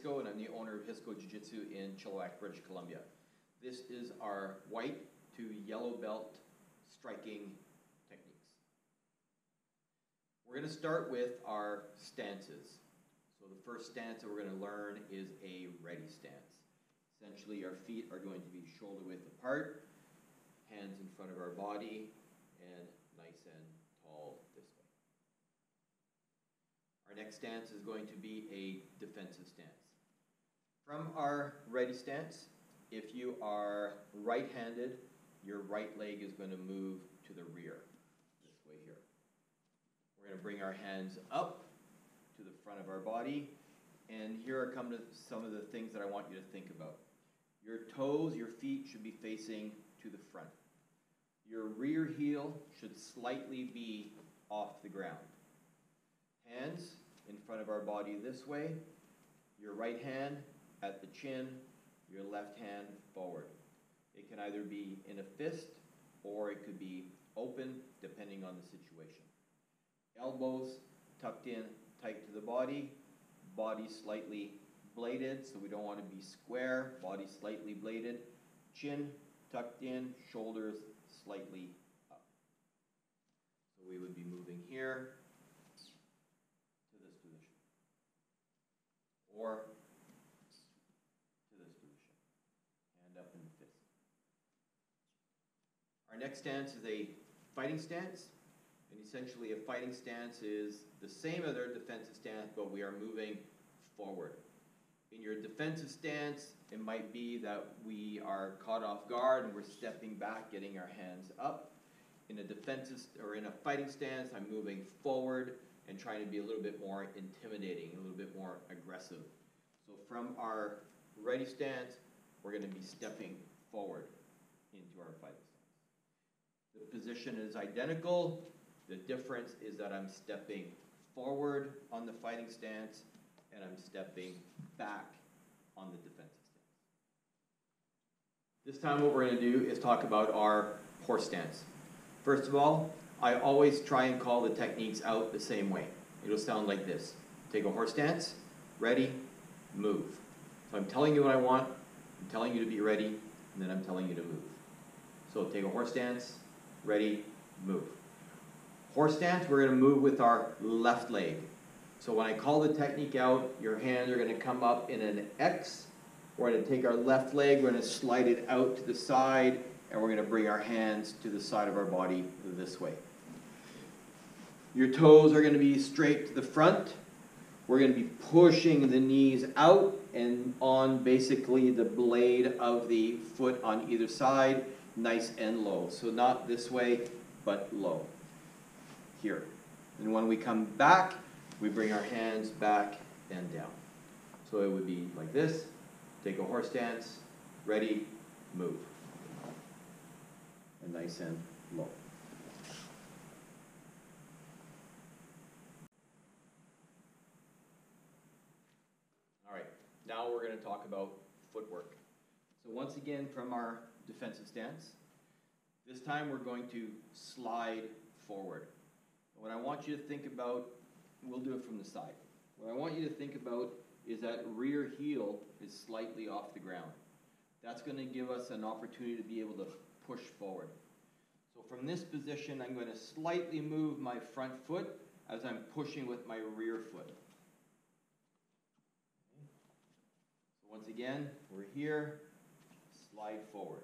Hiscoe, and I'm the owner of Hiscoe Jiu-Jitsu in Chilliwack, British Columbia. This is our white to yellow belt striking techniques. We're going to start with our stances. So the first stance that we're going to learn is a ready stance. Essentially, our feet are going to be shoulder width apart, hands in front of our body, and nice and tall this way. Our next stance is going to be a defensive stance. From our ready stance, if you are right-handed, your right leg is going to move to the rear, this way here. We're going to bring our hands up to the front of our body, and here come to some of the things that I want you to think about. Your toes, your feet should be facing to the front. Your rear heel should slightly be off the ground. Hands in front of our body this way, your right hand at the chin, your left hand forward. It can either be in a fist or it could be open depending on the situation. Elbows tucked in tight to the body, body slightly bladed, so we don't want to be square, body slightly bladed, chin tucked in, shoulders slightly up. So we would be moving here to this position, or to this position, hand up in the fist. Our next stance is a fighting stance, and essentially a fighting stance is the same as our defensive stance, but we are moving forward. In your defensive stance, it might be that we are caught off guard and we're stepping back, getting our hands up. In a defensive or in a fighting stance, I'm moving forward and trying to be a little bit more intimidating, a little bit more aggressive. So from our ready stance, we're going to be stepping forward into our fighting stance. The position is identical. The difference is that I'm stepping forward on the fighting stance and I'm stepping back on the defensive stance. This time what we're going to do is talk about our horse stance. First of all, I always try and call the techniques out the same way. It'll sound like this. Take a horse stance, ready, move. So I'm telling you what I want, I'm telling you to be ready, and then I'm telling you to move. So take a horse stance, ready, move. Horse stance, we're going to move with our left leg. So when I call the technique out, your hands are going to come up in an X. We're going to take our left leg, we're going to slide it out to the side, and we're going to bring our hands to the side of our body this way. Your toes are going to be straight to the front. We're going to be pushing the knees out and on basically the blade of the foot on either side, nice and low. So not this way, but low. Here. And when we come back, we bring our hands back and down. So it would be like this. Take a horse stance, ready, move. And nice and low. All right, now we're going to talk about footwork. So once again, from our defensive stance, this time we're going to slide forward. What I want you to think about, we'll do it from the side. What I want you to think about is that rear heel is slightly off the ground. That's going to give us an opportunity to be able to push forward. So from this position, I'm going to slightly move my front foot as I'm pushing with my rear foot. So once again, we're here, slide forward,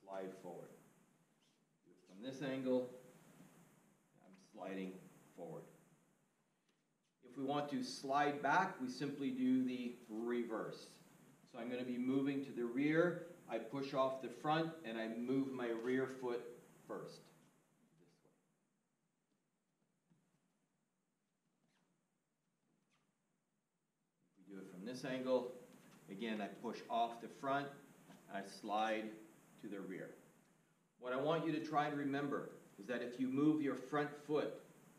slide forward. From this angle, sliding forward. If we want to slide back, we simply do the reverse. So I'm going to be moving to the rear, I push off the front, and I move my rear foot first. This way. If we do it from this angle, again I push off the front, I slide to the rear. What I want you to try and remember is that if you move your front foot,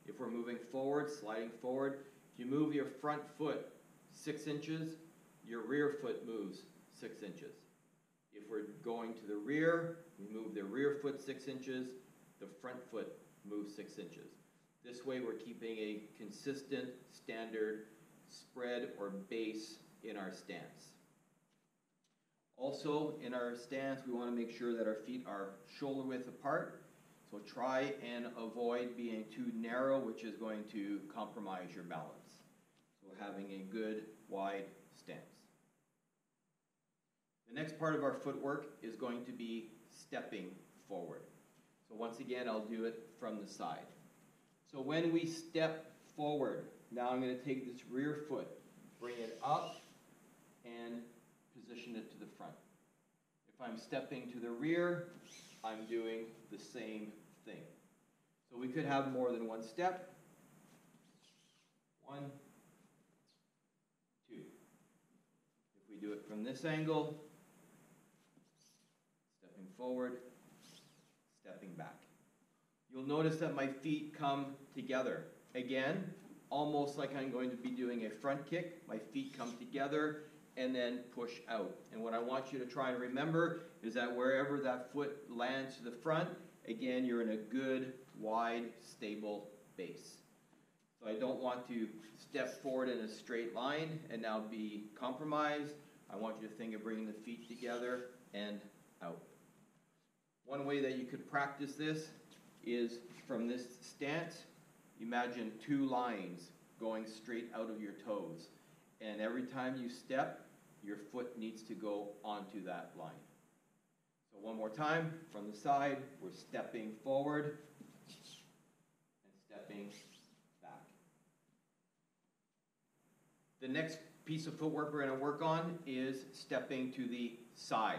if we're moving forward, sliding forward, if you move your front foot 6 inches, your rear foot moves 6 inches. If we're going to the rear, we move the rear foot 6 inches, the front foot moves 6 inches. This way we're keeping a consistent, standard spread or base in our stance. Also, in our stance, we want to make sure that our feet are shoulder width apart. So try and avoid being too narrow, which is going to compromise your balance. So having a good, wide stance. The next part of our footwork is going to be stepping forward. So once again, I'll do it from the side. So when we step forward, now I'm going to take this rear foot, bring it up, and position it to the front. If I'm stepping to the rear, I'm doing the same thing. So we could have more than one step. 1, 2. If we do it from this angle, stepping forward, stepping back. You'll notice that my feet come together. Again, almost like I'm going to be doing a front kick. My feet come together and then push out. And what I want you to try and remember is that wherever that foot lands to the front, again, you're in a good, wide, stable base. So I don't want to step forward in a straight line and now be compromised. I want you to think of bringing the feet together and out. One way that you could practice this is from this stance. Imagine 2 lines going straight out of your toes. And every time you step, your foot needs to go onto that line. So one more time, from the side, we're stepping forward and stepping back. The next piece of footwork we're going to work on is stepping to the side.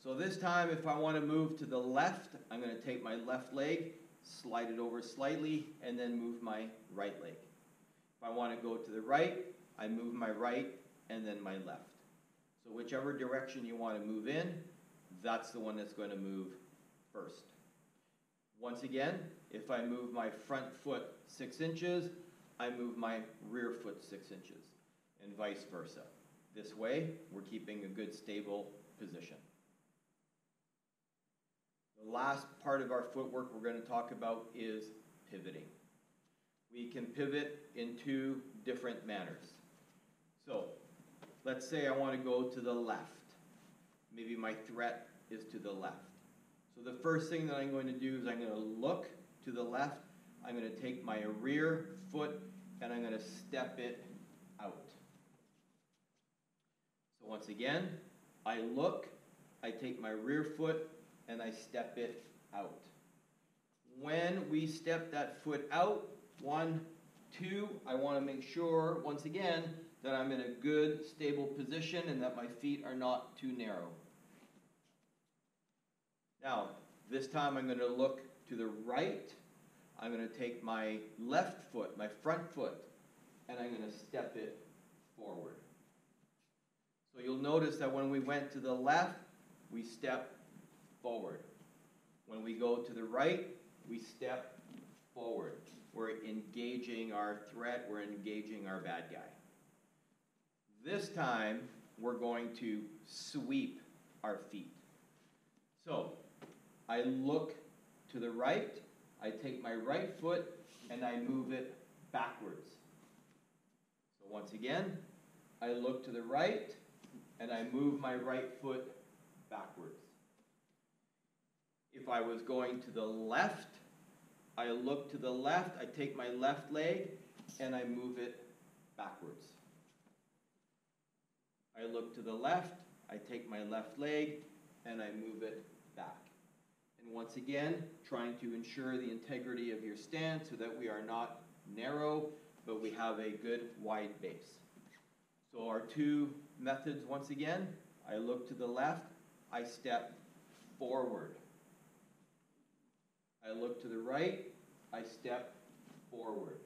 So this time, if I want to move to the left, I'm going to take my left leg, slide it over slightly, and then move my right leg. If I want to go to the right, I move my right and then my left. So whichever direction you want to move in, that's the one that's going to move first. Once again, if I move my front foot 6 inches, I move my rear foot 6 inches, and vice versa. This way, we're keeping a good stable position. The last part of our footwork we're going to talk about is pivoting. We can pivot in 2 different manners. So, let's say I want to go to the left. Maybe my threat is to the left. So the first thing that I'm going to do is I'm going to look to the left. I'm going to take my rear foot and I'm going to step it out. So once again, I look, I take my rear foot, and I step it out. When we step that foot out, 1, 2, I want to make sure, once again, that I'm in a good, stable position and that my feet are not too narrow. Now, this time I'm going to look to the right. I'm going to take my left foot, my front foot, and I'm going to step it forward. So you'll notice that when we went to the left, we step forward. When we go to the right, we step forward. We're engaging our threat, we're engaging our bad guy. This time, we're going to sweep our feet. So, I look to the right, I take my right foot, and I move it backwards. So once again, I look to the right, and I move my right foot backwards. If I was going to the left, I look to the left, I take my left leg, and I move it backwards. I look to the left, I take my left leg, and I move it back. And once again, trying to ensure the integrity of your stance so that we are not narrow, but we have a good wide base. So our 2 methods, once again, I look to the left, I step forward. I look to the right, I step forward.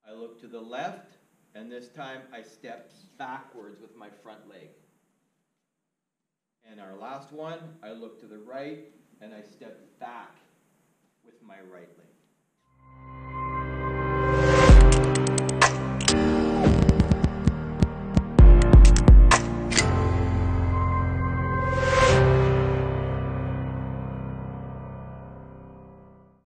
I look to the left, and this time I step backwards with my front leg. And our last one, I look to the right, and I step back with my right leg.